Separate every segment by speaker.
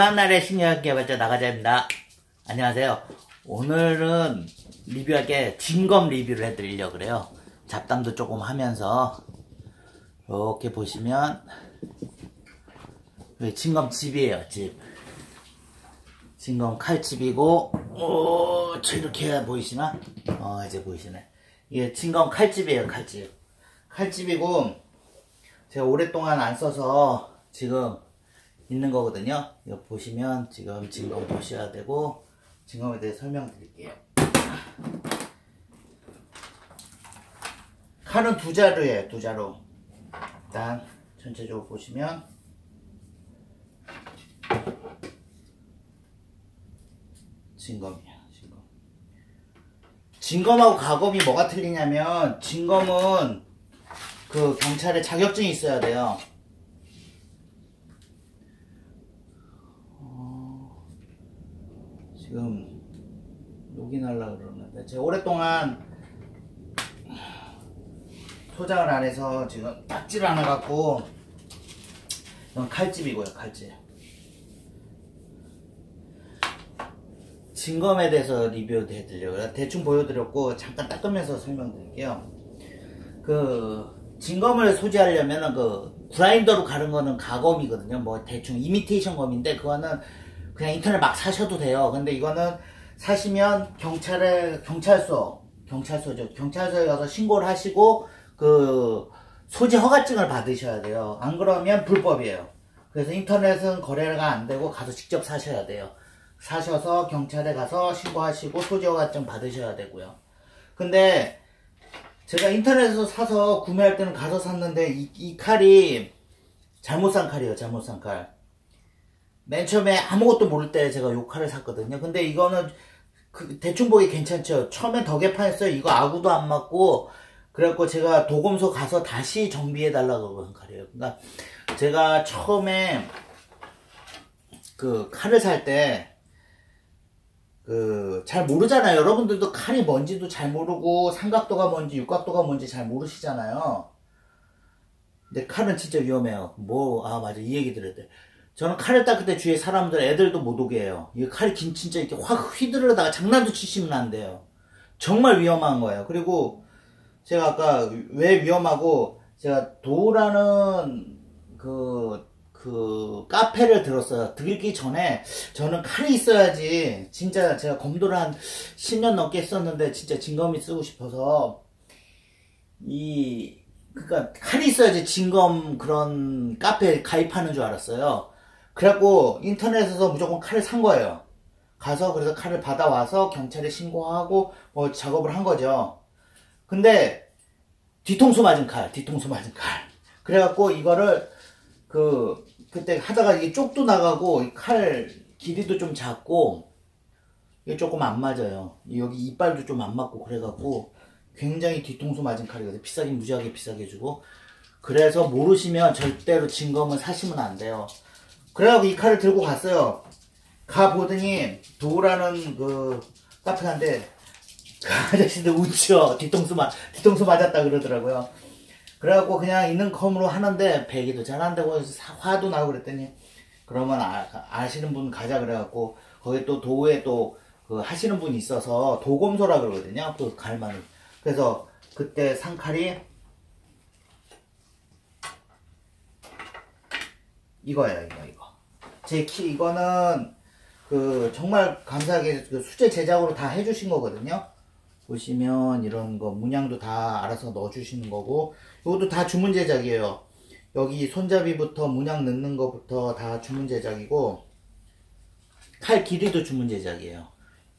Speaker 1: 한날의 신기한 개발자 나가자입니다. 안녕하세요. 오늘은 리뷰할 게 진검 리뷰를 해드리려고 그래요. 잡담도 조금 하면서 이렇게 보시면 진검 집이에요. 집. 진검 칼집이고 이렇게 해야 보이시나? 이제 보이시네. 이게 진검 칼집이에요. 칼집. 칼집이고 제가 오랫동안 안 써서 지금 있는 거거든요. 이거 보시면 지금 진검 보셔야 되고, 진검에 대해 설명드릴게요. 칼은 두 자루예요. 두 자루. 일단 전체적으로 보시면 진검이야. 진검하고 가검이 뭐가 틀리냐면, 진검은 그 경찰에 자격증이 있어야 돼요. 지금 로그인하려고 그러는데 제가 오랫동안 소장을 안 해서 지금 닦지를 않아 갖고. 이건 칼집이고요. 칼집. 진검에 대해서 리뷰 해드리려고요. 대충 보여드렸고 잠깐 닦으면서 설명드릴게요. 그 진검을 소지하려면 그 그라인더로 가른 거는 가검이거든요. 뭐 대충 이미테이션 검인데 그거는 그냥 인터넷 막 사셔도 돼요. 근데 이거는 사시면 경찰서죠. 경찰서에 가서 신고를 하시고 그 소지 허가증을 받으셔야 돼요. 안 그러면 불법이에요. 그래서 인터넷은 거래가 안 되고 가서 직접 사셔야 돼요. 사셔서 경찰에 가서 신고하시고 소지 허가증 받으셔야 되고요. 근데 제가 인터넷에서 사서 구매할 때는 가서 샀는데 이 칼이 잘못 산 칼이에요. 잘못 산 칼. 맨 처음에 아무것도 모를 때 제가 요 칼을 샀거든요. 근데 이거는 대충 보기 괜찮죠. 처음엔 더 개판했어요. 이거 아구도 안 맞고. 그래갖고 제가 도검소 가서 다시 정비해 달라고 한 칼이에요. 그러니까 제가 처음에 그 칼을 살 때 잘 모르잖아요. 여러분들도 칼이 뭔지도 잘 모르고 삼각도가 뭔지 육각도가 뭔지 잘 모르시잖아요. 근데 칼은 진짜 위험해요. 맞아, 이 얘기 들어야 돼. 저는 칼을 닦을 때 주위에 사람들, 애들도 못 오게 해요. 이 칼이 진짜 이렇게 확 휘두르다가 장난도 치시면 안 돼요. 정말 위험한 거예요. 그리고 제가 아까 왜 위험하고, 제가 도라는 그 카페를 들었어요. 들기 전에 저는 칼이 있어야지, 진짜 제가 검도를 한 10년 넘게 했었는데 진짜 진검이 쓰고 싶어서 그러니까 칼이 있어야지 진검 그런 카페에 가입하는 줄 알았어요. 그래갖고 인터넷에서 무조건 칼을 산 거예요. 가서 그래서 칼을 받아와서 경찰에 신고하고 뭐 작업을 한 거죠. 근데 뒤통수 맞은 칼. 그래갖고 이거를 그때 하다가 이게 쪽도 나가고 칼 길이도 좀 작고 이게 조금 안 맞아요. 여기 이빨도 좀 안 맞고 그래갖고 굉장히 뒤통수 맞은 칼이거든요. 비싸긴 무지하게 비싸게 주고. 그래서 모르시면 절대로 진검은 사시면 안 돼요. 그래갖고 이 칼을 들고 갔어요. 가보더니 도라는 그 카페 간데 그 아저씨들 웃죠. 뒤통수 맞았다 그러더라고요. 그래갖고 그냥 있는 컴으로 하는데 배기도 잘 안 되고 화도 나고 그랬더니 그러면 아시는 분 가자 그래갖고 거기 또 도에 또 그 하시는 분이 있어서 도검소라 그러거든요. 그 칼만을. 그래서 그때 산 칼이 이거예요. 이거. 이거는 정말 감사하게 수제 제작으로 다 해주신 거거든요. 보시면 이런 거 문양도 다 알아서 넣어주시는 거고, 이것도 다 주문 제작이에요. 여기 손잡이부터 문양 넣는 거부터 다 주문 제작이고, 칼 길이도 주문 제작이에요.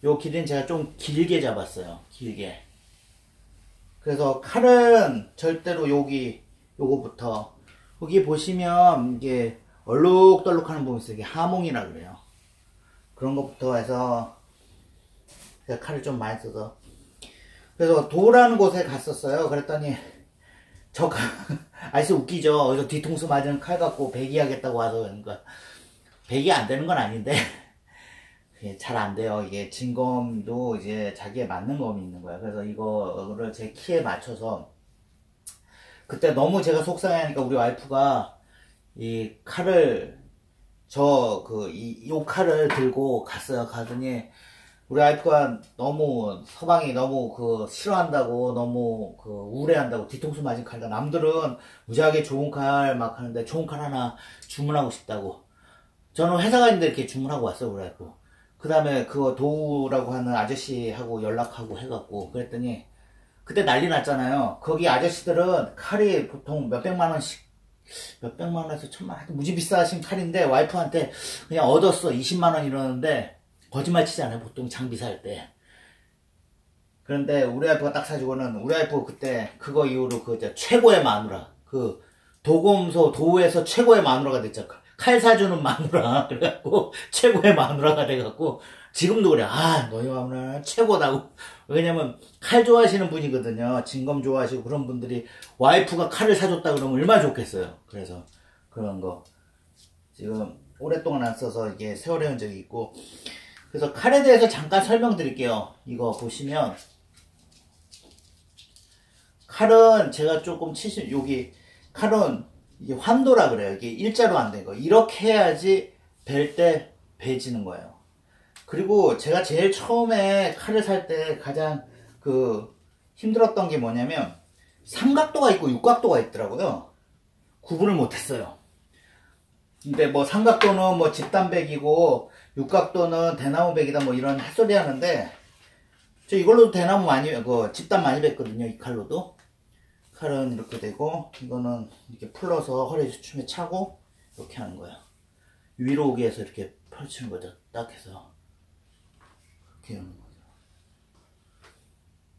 Speaker 1: 요 길이는 제가 좀 길게 잡았어요. 길게. 그래서 칼은 절대로 요거부터 여기 보시면 이게 얼룩덜룩하는 부분 있어요. 이게 하몽이라 그래요. 그런 것부터 해서 제가 칼을 좀 많이 써서. 그래서 도라는 곳에 갔었어요. 그랬더니 아저씨 웃기죠. 그래서 뒤통수 맞은 칼 갖고 배기하겠다고 와서. 그러니까 배기 안 되는 건 아닌데 잘 안 돼요. 이게 진검도 이제 자기에 맞는 검이 있는 거야. 그래서 이거를 제 키에 맞춰서 그때 너무 제가 속상해하니까 우리 와이프가 이 칼을 요 칼을 들고 갔어요. 가더니 우리 와이프가 너무 서방이 너무 싫어한다고 너무 우울해한다고 뒤통수 맞은 칼이다. 남들은 무지하게 좋은 칼 막 하는데 좋은 칼 하나 주문하고 싶다고. 저는 회사가 있는데 이렇게 주문하고 왔어요. 우리 와이프. 그 다음에 그거 도우라고 하는 아저씨하고 연락하고 해갖고 그랬더니 그때 난리 났잖아요. 거기 아저씨들은 칼이 보통 몇백만 원씩 몇백만 원에서 천만 원, 하여튼 무지 비싸신 칼인데 와이프한테 그냥 얻었어. 20만 원 이러는데 거짓말 치지 않아요. 보통 장비 살 때. 그런데 우리 와이프가 딱 사주고는 우리 와이프 그때 그거 이후로 최고의 마누라. 도검소 도우에서 최고의 마누라가 됐죠. 칼 사주는 마누라. 그래갖고 최고의 마누라가 돼갖고 지금도 그래. 아, 너희 마누라 최고다고. 왜냐면 칼 좋아하시는 분이거든요. 진검 좋아하시고 그런 분들이 와이프가 칼을 사줬다 그러면 얼마나 좋겠어요. 그래서 그런 거 지금 오랫동안 안 써서 이게 세월의 흔적이 있고. 그래서 칼에 대해서 잠깐 설명드릴게요. 이거 보시면 칼은 제가 조금 여기 칼은 이게 환도라 그래요. 이게 일자로 안 된 거. 이렇게 해야지 벨 때 베지는 거예요. 그리고 제가 제일 처음에 칼을 살 때 가장 힘들었던 게 뭐냐면 삼각도가 있고 육각도가 있더라고요. 구분을 못했어요. 근데 뭐 삼각도는 뭐 집단백이고 육각도는 대나무백이다 뭐 이런 헛소리 하는데 저 이걸로도 대나무 많이 집단 많이 뱉거든요. 이 칼로도. 칼은 이렇게 되고 이거는 이렇게 풀러서 허리 수춤에 차고 이렇게 하는 거예요. 위로 오게 해서 이렇게 펼치는 거죠. 딱 해서 이렇게 하는 거죠.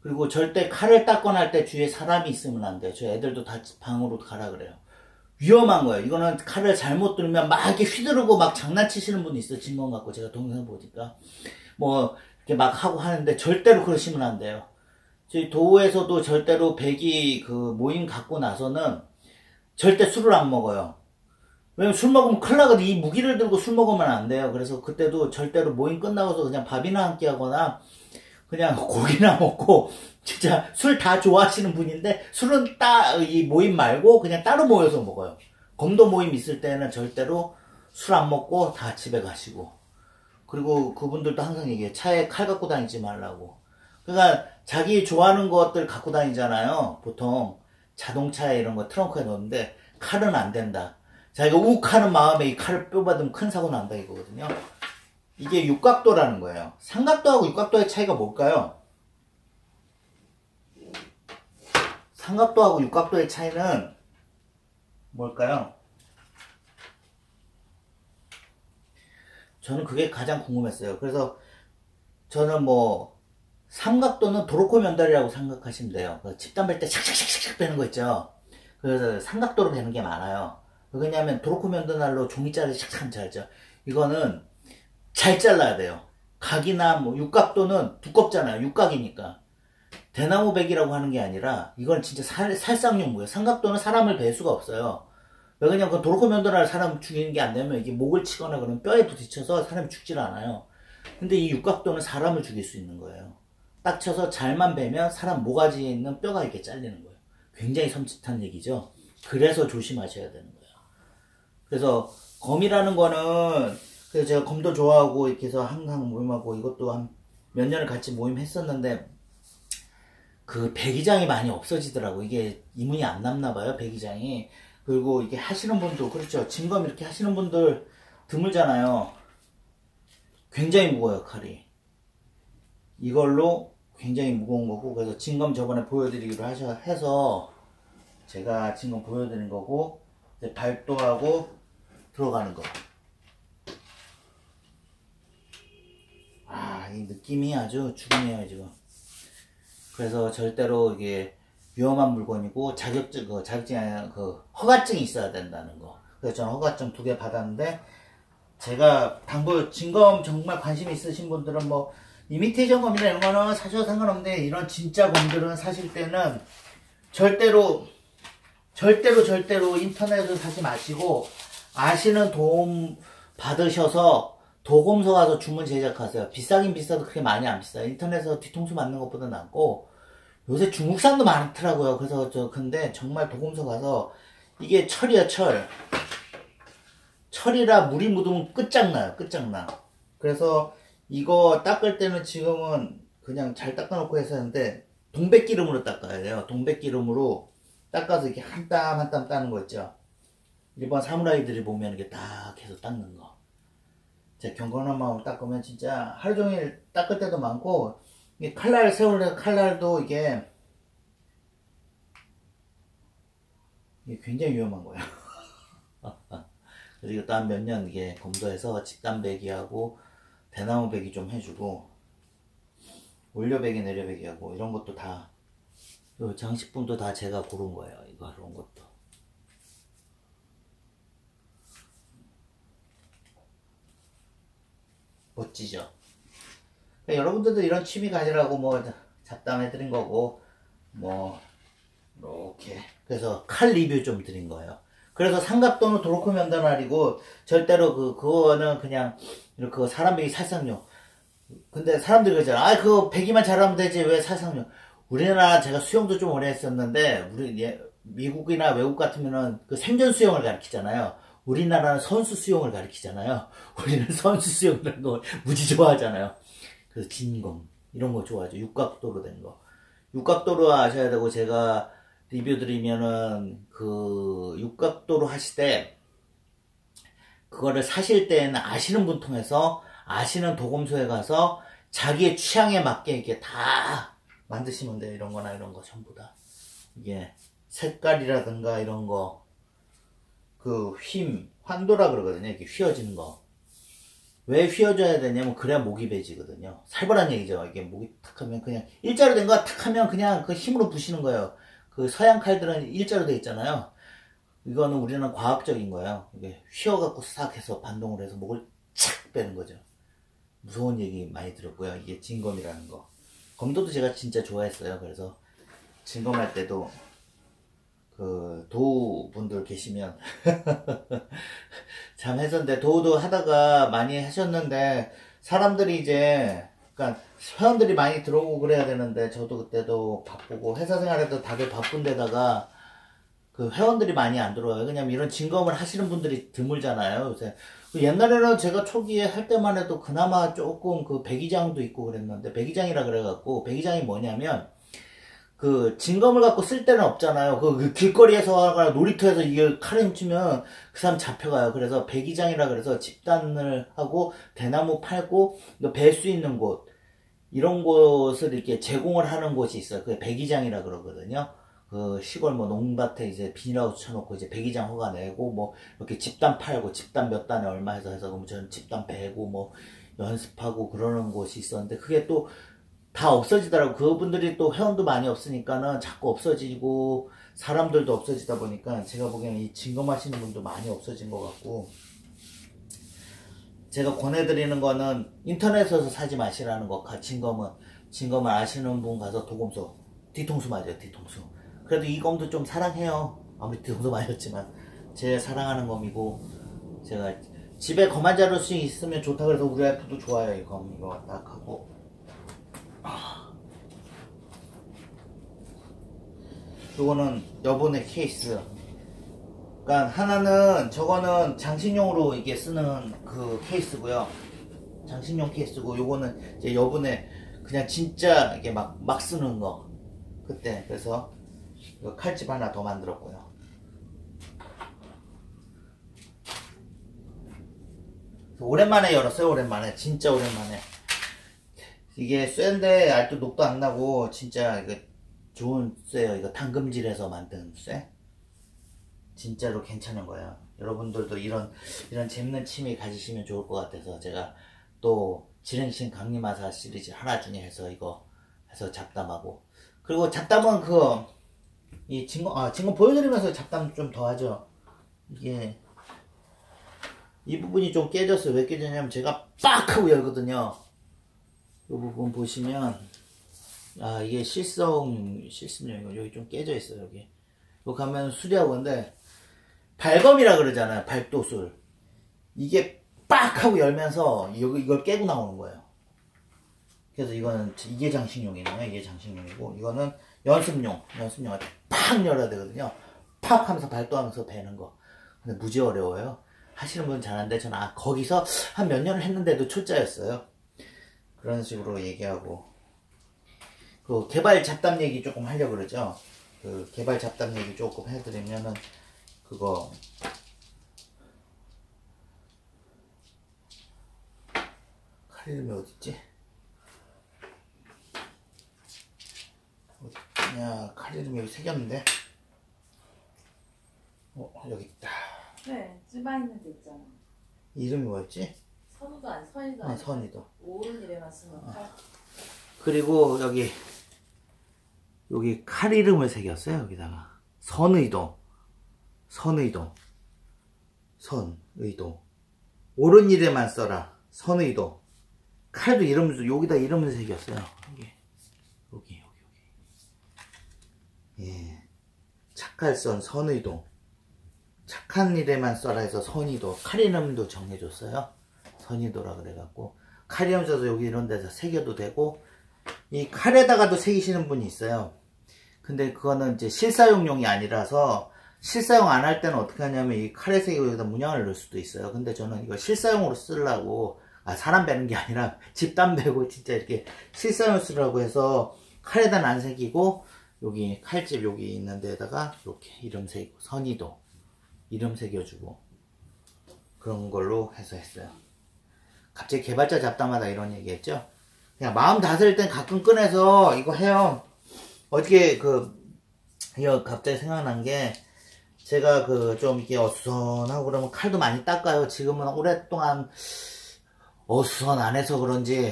Speaker 1: 그리고 절대 칼을 닦거나 할 때 주위에 사람이 있으면 안 돼요. 저 애들도 다 방으로 가라 그래요. 위험한 거예요. 이거는 칼을 잘못 들면 막 이렇게 휘두르고 막 장난치시는 분이 있어요. 진검 갖고 제가 동영상 보니까 뭐 이렇게 막 하고 하는데 절대로 그러시면 안 돼요. 저희 도에서도 절대로 백이 모임 갖고 나서는 절대 술을 안 먹어요. 왜냐면 술 먹으면 큰일 나거든. 이 무기를 들고 술 먹으면 안 돼요. 그래서 그때도 절대로 모임 끝나고서 그냥 밥이나 한 끼 하거나 그냥 고기나 먹고 진짜 술 다 좋아하시는 분인데 술은 이 모임 말고 그냥 따로 모여서 먹어요. 검도 모임 있을 때는 절대로 술 안 먹고 다 집에 가시고. 그리고 그분들도 항상 얘기해요. 차에 칼 갖고 다니지 말라고. 그러니까 자기 좋아하는 것들 갖고 다니잖아요. 보통 자동차에 이런 거 트렁크에 넣는데 칼은 안 된다. 자기가 욱하는 마음에 이 칼을 뼈받으면 큰 사고 난다 이거거든요. 이게 육각도라는 거예요. 삼각도하고 육각도의 차이가 뭘까요? 삼각도하고 육각도의 차이는 뭘까요? 저는 그게 가장 궁금했어요. 그래서 저는 삼각도는 도로코 면달이라고 생각하시면 돼요. 집단 뺄 때 샥샥샥샥 빼는 거 있죠. 그래서 삼각도로 베는 게 많아요. 왜냐면 도로코 면도날로 종이 자르기 샥샥 잘죠. 이거는 잘 잘라야 돼요. 각이나 육각도는 두껍잖아요. 육각이니까. 대나무백이라고 하는 게 아니라 이건 진짜 살상용무예요. 삼각도는 사람을 벨 수가 없어요. 왜냐면 그 도로코 면도날 사람 죽이는 게 안 되면 이게 목을 치거나 그러면 뼈에 부딪혀서 사람이 죽질 않아요. 근데 이 육각도는 사람을 죽일 수 있는 거예요. 딱 쳐서 잘만 베면 사람 모가지에 있는 뼈가 이렇게 잘리는 거예요. 굉장히 섬찟한 얘기죠. 그래서 조심하셔야 되는 거예요. 그래서 검이라는 거는 그래서 제가 검도 좋아하고 이렇게 해서 항상 모임하고 이것도 한 몇 년을 같이 모임했었는데 배기장이 많이 없어지더라고. 이게 이문이 안 남나 봐요. 배기장이. 그리고 이게 하시는 분도 그렇죠. 진검 이렇게 하시는 분들 드물잖아요. 굉장히 무거워요. 칼이. 이걸로 굉장히 무거운 거고 그래서 진검 저번에 보여드리기로 해서 제가 진검 보여드린 거고 이제 발도하고 들어가는 거. 이 느낌이 아주 죽이네요 지금. 그래서 절대로 이게 위험한 물건이고 자격증이 아니라 허가증이 있어야 된다는 거. 그래서 저는 허가증 2개 받았는데 제가 진검 정말 관심 있으신 분들은 이미테이션 검이나 이런 거는 사셔도 상관없는데 이런 진짜 검들은 사실 때는 절대로 인터넷으로 사지 마시고 아시는 도움 받으셔서 도검소 가서 주문 제작하세요. 비싸긴 비싸도 그렇게 많이 안 비싸요. 인터넷에서 뒤통수 맞는 것보다 낫고 요새 중국산도 많더라고요. 그래서 근데 정말 도검소 가서 이게 철이야 철. 철이라 물이 묻으면 끝장나요. 끝장나. 그래서 이거 닦을 때는 지금은 그냥 잘 닦아놓고 해서 하는데 동백기름으로 닦아야 돼요. 동백기름으로 닦아서 이렇게 한 땀 한 땀 따는 거 있죠. 일본 사무라이들이 보면 이렇게 딱 해서 닦는 거. 제 경건한 마음으로 닦으면 진짜 하루 종일 닦을 때도 많고, 이게 칼날 세울 칼날도 이게 굉장히 위험한 거예요. 그래서 이것도 한 몇 년 이게 검도해서 집단배기하고 대나무 배기 좀 해주고 올려배기 내려배기하고 이런 것도 다, 장식품도 다 제가 고른 거예요. 이거 그런 것도. 멋지죠? 그러니까 여러분들도 이런 취미 가지라고 뭐 잡담해드린 거고, 뭐 이렇게 그래서 칼 리뷰 좀 드린 거예요. 그래서 삼갑도는 도로코 면도날이고 절대로 그거는 그냥 이렇게 사람 배기 살상용. 근데 사람들이 그러잖아. 아, 그거 배기만 잘하면 되지 왜 살상용. 우리나라 제가 수영도 좀 오래 했었는데 미국이나 외국 같으면은 그 생존 수영을 가르치잖아요. 우리나라는 선수 수영을 가르치잖아요. 우리는 선수 수영이라는 거 무지 좋아하잖아요. 그래서 진검 이런 거 좋아하죠. 육각도로 된 거. 육각도로 아셔야 되고, 제가 리뷰 드리면은 그 육각도로 하실 때 그거를 사실 때는 아시는 분 통해서 아시는 도금소에 가서 자기의 취향에 맞게 이렇게 다 만드시면 돼요. 이런 거나 이런 거 전부 다. 이게 색깔이라든가 이런 거, 그 환도라 그러거든요. 이렇게 휘어지는 거. 왜 휘어져야 되냐면 그래야 목이 배지거든요. 살벌한 얘기죠. 이게 목이 탁 하면 그냥 일자로 된 거 탁 하면 그냥 그 힘으로 부시는 거예요. 그 서양 칼들은 일자로 돼 있잖아요. 이거는 우리는 과학적인 거예요. 이게 휘어갖고 싹 해서 반동을 해서 목을 착 빼는 거죠. 무서운 얘기 많이 들었고요. 이게 진검이라는 거. 검도도 제가 진짜 좋아했어요. 그래서 진검할 때도 그 도우분들 계시면 참 했었는데, 도우도 하다가 많이 하셨는데 사람들이 이제, 그러니까 회원들이 많이 들어오고 그래야 되는데, 저도 그때도 바쁘고 회사 생활에도 다들 바쁜데다가 그 회원들이 많이 안 들어와요. 왜냐면 이런 진검을 하시는 분들이 드물잖아요. 요새 옛날에는 제가 초기에 할 때만 해도 그나마 조금 그 배기장도 있고 그랬는데, 배기장이라 그래갖고, 배기장이 뭐냐면 그 진검을 갖고 쓸 데는 없잖아요. 그 길거리에서 하거나 놀이터에서 이게 칼에 훔치면 그 사람 잡혀가요. 그래서 배기장이라 그래서 집단을 하고 대나무 팔고 벨 수 있는 곳, 이런 곳을 이렇게 제공을 하는 곳이 있어요. 그게 배기장이라 그러거든요. 그 시골 뭐 농밭에 이제 비닐하우스 쳐놓고 이제 배기장 허가 내고, 뭐 이렇게 집단 팔고, 집단 몇 단에 얼마 해서 그럼 저는 집단 배고 뭐 연습하고 그러는 곳이 있었는데, 그게 또 다 없어지더라고. 그분들이 또 회원도 많이 없으니까는 자꾸 없어지고 사람들도 없어지다 보니까 제가 보기에는 이 진검하시는 분도 많이 없어진 것 같고, 제가 권해드리는 거는 인터넷에서 사지 마시라는 거. 진검을 아시는 분 가서 도검소, 뒤통수 맞아요. 뒤통수. 그래도 이 검도 좀 사랑해요. 아무리 뒤통수 맞았지만 제 사랑하는 검이고, 제가 집에 검 한 자루씩 있으면 좋다 그래서 우리 와이프도 좋아요. 이 검 이거 딱 하고. 요거는 여분의 케이스. 그러니까 하나는, 저거는 장식용으로 이게 쓰는 그 케이스고요. 장식용 케이스고, 요거는 이제 여분의 그냥 진짜 이게 막 쓰는 거. 그때 그래서 이거 칼집 하나 더 만들었고요. 오랜만에 열었어요. 오랜만에, 진짜 오랜만에. 이게 쇠인데 알도 녹도 안 나고 진짜 이거 좋은 쇠예요. 이거 당금질해서 만든 쇠. 진짜로 괜찮은 거예요. 여러분들도 이런 재밌는 취미 가지시면 좋을 것 같아서 제가 또 지랭신 강림하사 시리즈 하나 중에 해서 이거 해서 잡담하고, 그리고 잡담은 이 진검 보여드리면서 잡담 좀 더 하죠. 이게 이 부분이 좀 깨졌어요. 왜 깨졌냐면 제가 빡 하고 열거든요. 이 부분 보시면, 이게 실습용이고 여기 좀 깨져 있어요. 여기 가면 수리하고. 근데 발검이라 그러잖아요. 발도술. 이게 빡 하고 열면서 이걸 깨고 나오는 거예요. 그래서 이게 장식용이네요. 이게 장식용이고, 이거는 연습용한테 팍 열어야 되거든요. 팍 하면서 발도하면서 베는 거. 근데 무지 어려워요. 하시는 분 잘하는데 저는 거기서 한 몇 년을 했는데도 초짜였어요. 그런 식으로 얘기하고 그 개발 잡담 얘기 조금 하려고 그러죠. 그 개발 잡담 얘기 조금 해드리면은 그거 칼 이름이 어딨지? 어딨냐? 칼 이름이 여기 새겼는데 여기 있다.
Speaker 2: 네, 찌바 있는 데 있잖아.
Speaker 1: 이름이 뭐였지?
Speaker 2: 선우도 아니, 선이도 아니.
Speaker 1: 선이도.
Speaker 2: 옳은 일에만 쓰면 칼.
Speaker 1: 그리고 여기 칼 이름을 새겼어요. 여기다가 선의도, 선의도, 선의도. 옳은 일에만 써라. 선의도. 칼도 이름, 여기다 이름을 새겼어요. 여기. 예. 착할선 선의도. 착한 일에만 써라 해서 선의도. 칼 이름도 정해줬어요. 선의도라 그래갖고. 칼 이름 써서 여기 이런 데서 새겨도 되고, 이 칼에다가도 새기시는 분이 있어요. 근데 그거는 이제 실사용용이 아니라서, 실사용 안 할 때는 어떻게 하냐면 이 칼에 새기고 여기다 문양을 넣을 수도 있어요. 근데 저는 이거 실사용으로 쓰려고, 사람 베는 게 아니라 집단 베고 진짜 이렇게 실사용 쓰려고 해서 칼에다는 안 새기고, 여기 칼집 여기 있는 데다가 이렇게 이름 새기고, 선의도 이름 새겨주고, 그런 걸로 해서 했어요. 갑자기 개발자 잡담하다 이런 얘기 했죠? 그냥 마음 다스릴 땐 가끔 꺼내서 이거 해요. 어저께 이거 갑자기 생각난 게, 제가 좀 이렇게 어수선하고 그러면 칼도 많이 닦아요. 지금은 오랫동안 어수선 안 해서 그런지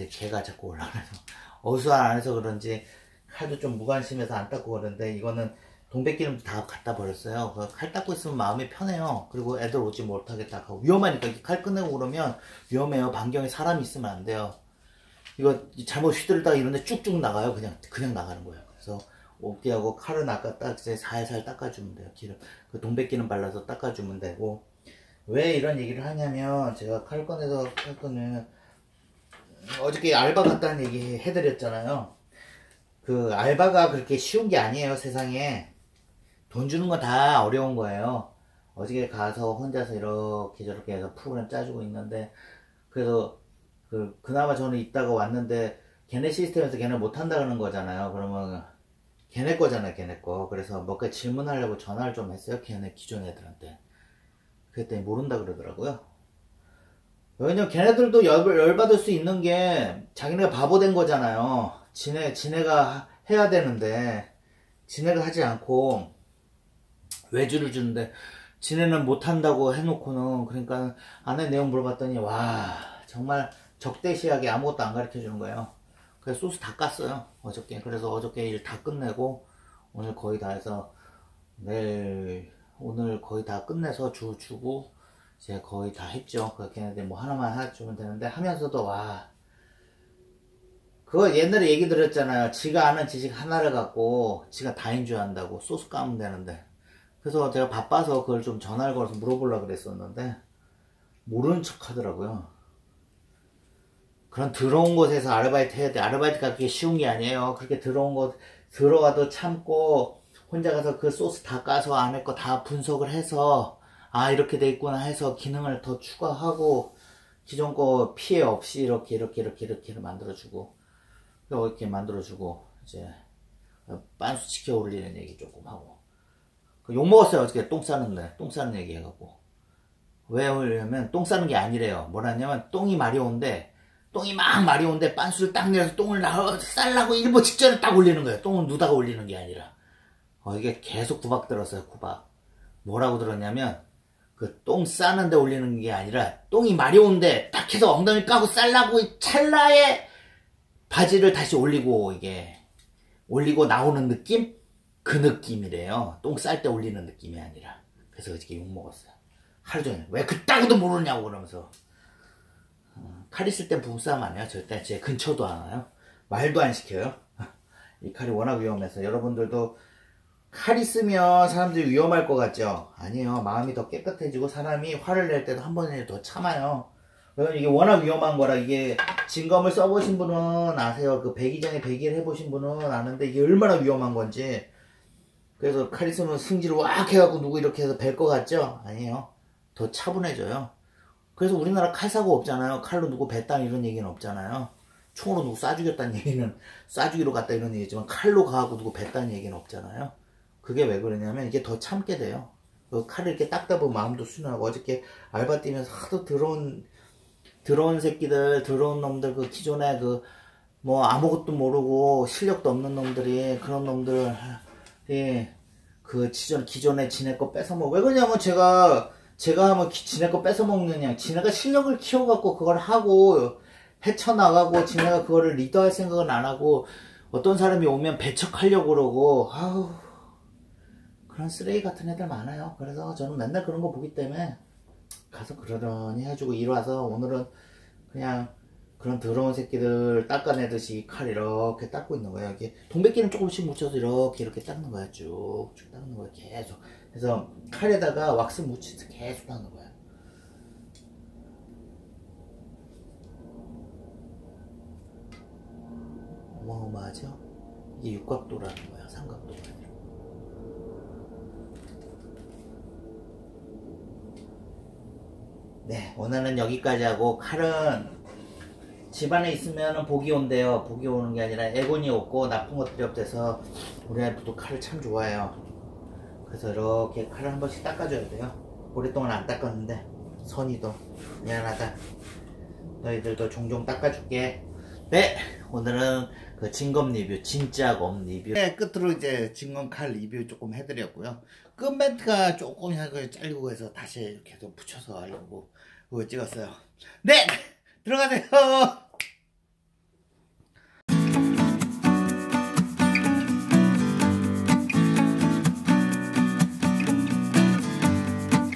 Speaker 1: 개가 자꾸 올라가서 어수선 안 해서 그런지 칼도 좀 무관심해서 안 닦고 그러는데, 이거는 동백기름도 다 갖다 버렸어요. 칼 닦고 있으면 마음이 편해요. 그리고 애들 오지 못하게 닦고, 위험하니까 칼 꺼내고 그러면 위험해요. 반경에 사람이 있으면 안 돼요. 이거 잘못 휘두르다가 이런데 쭉쭉 나가요. 그냥 나가는 거예요. 그래서 옷기하고 칼은 아까 딱 이제 살살 닦아주면 돼요. 기름, 동백기름 발라서 닦아주면 되고. 왜 이런 얘기를 하냐면, 제가 칼 꺼내서 할 거는, 어저께 알바 갔다는 얘기 해드렸잖아요. 그 알바가 그렇게 쉬운 게 아니에요. 세상에 돈 주는 거 다 어려운 거예요. 어저께 가서 혼자서 이렇게 저렇게 해서 프로그램 짜주고 있는데, 그래서 그나마 저는 있다가 왔는데, 걔네 시스템에서 걔네 못한다 그러는 거잖아요. 그러면 걔네 거잖아요. 걔네 거. 그래서 몇 가지 질문하려고 전화를 좀 했어요. 걔네 기존 애들한테. 그랬더니 모른다 그러더라고요. 왜냐면 걔네들도 열받을 수 있는 게, 자기네가 바보 된 거잖아요. 지네가 해야 되는데 지네가 하지 않고 외주를 주는데, 지네는 못한다고 해놓고는, 그러니까 안에 내용 물어봤더니 와 정말 적대시하게 아무것도 안 가르쳐 주는 거예요. 그래서 소스 다 깠어요 어저께. 그래서 어저께 일 다 끝내고 오늘 거의 다 해서, 오늘 거의 다 끝내서 주고 이제 거의 다 했죠. 걔네들 뭐 하나만 해주면 되는데, 하면서도 그거 옛날에 얘기 드렸잖아요. 지가 아는 지식 하나를 갖고 지가 다인 줄 안다고 소스 까면 되는데. 그래서 제가 바빠서 그걸 좀 전화를 걸어서 물어보려고 그랬었는데, 모르는 척 하더라고요. 그런 더러운 곳에서 아르바이트 해야 돼. 아르바이트가 그렇게 쉬운 게 아니에요. 그렇게 더러운 곳 들어가도 참고, 혼자 가서 그 소스 다 까서 안에 거 다 분석을 해서, 이렇게 돼 있구나 해서 기능을 더 추가하고, 기존 거 피해 없이 이렇게 만들어주고, 이렇게 만들어주고, 이제 빤수 치켜 올리는 얘기 조금 하고. 욕먹었어요 어저께. 똥 싸는 얘기 해갖고. 왜 그러냐면, 똥 싸는 게 아니래요. 뭐라냐면, 똥이 마려운데 빤수를 딱 내려서 똥을 쌀라고 일보 직전에 딱 올리는 거예요. 똥을 누다가 올리는 게 아니라. 이게 계속 구박 들었어요. 구박. 뭐라고 들었냐면, 똥 싸는데 올리는 게 아니라, 똥이 마려운데 딱 해서 엉덩이 까고 쌀라고 찰나에 바지를 다시 올리고 나오는 느낌? 그 느낌이래요. 똥 쌀 때 올리는 느낌이 아니라. 그래서 어저께 욕먹었어요. 하루 종일 왜 그따구도 모르냐고 그러면서. 칼 있을 땐 부부싸움 안 해요. 절대 제 근처도 안 와요. 말도 안 시켜요. 이 칼이 워낙 위험해서. 여러분들도 칼 있으면 사람들이 위험할 것 같죠? 아니에요. 마음이 더 깨끗해지고, 사람이 화를 낼 때도 한 번에 더 참아요. 왜냐면 이게 워낙 위험한 거라. 이게 진검을 써보신 분은 아세요. 배기장에 배기를 해보신 분은 아는데, 이게 얼마나 위험한 건지. 그래서 칼 있으면 승질을 왁 해갖고 누구 이렇게 해서 벨 것 같죠? 아니에요. 더 차분해져요. 그래서 우리나라 칼사고 없잖아요. 칼로 누구 뱄다 이런 얘기는 없잖아요. 총으로 누구 쏴 죽였다는 얘기는, 쏴 죽이러 갔다 이런 얘기지만 칼로 가고 누구 뱄다는 얘기는 없잖아요. 그게 왜 그러냐면 이게 더 참게 돼요. 그 칼을 이렇게 닦다 보면 마음도 순하고, 어저께 알바 뛰면서 하도 더러운 새끼들, 더러운 놈들, 그 기존에 뭐 아무것도 모르고 실력도 없는 놈들이, 그런 놈들, 예, 기존에 지네 거 뺏어먹어. 왜 그러냐면 제가 하면 지네 거 뺏어먹느냐. 지네가 실력을 키워갖고 그걸 하고, 헤쳐나가고, 지네가 그거를 리더할 생각은 안 하고, 어떤 사람이 오면 배척하려고 그러고, 아우, 그런 쓰레기 같은 애들 많아요. 그래서 저는 맨날 그런 거 보기 때문에, 가서 그러려니 해주고, 이리 와서 오늘은 그냥, 그런 더러운 새끼들 닦아내듯이 칼 이렇게 닦고 있는 거야. 이렇게 동백기는 조금씩 묻혀서 이렇게 닦는 거야. 쭉쭉 닦는 거야. 계속. 그래서 칼에다가 왁스 묻혀서 계속 닦는 거야. 어마어마하죠? 이게 육각도라는 거야. 삼각도가 아니라. 네, 오늘은 여기까지 하고, 칼은 집안에 있으면 복이 온대요. 복이 오는 게 아니라 애군이 없고 나쁜 것들이 없대서 우리 아이도 칼을 참 좋아해요. 그래서 이렇게 칼을 한 번씩 닦아줘야 돼요. 오랫동안 안 닦았는데 선이도 미안하다. 너희들도 종종 닦아줄게. 네, 오늘은 그 진검 리뷰, 진짜 검 리뷰. 네, 끝으로 이제 진검 칼 리뷰 조금 해드렸고요. 끝 멘트가 조금 잘리고 해서 다시 계속 붙여서 하려고 그거 찍었어요. 네, 들어가세요.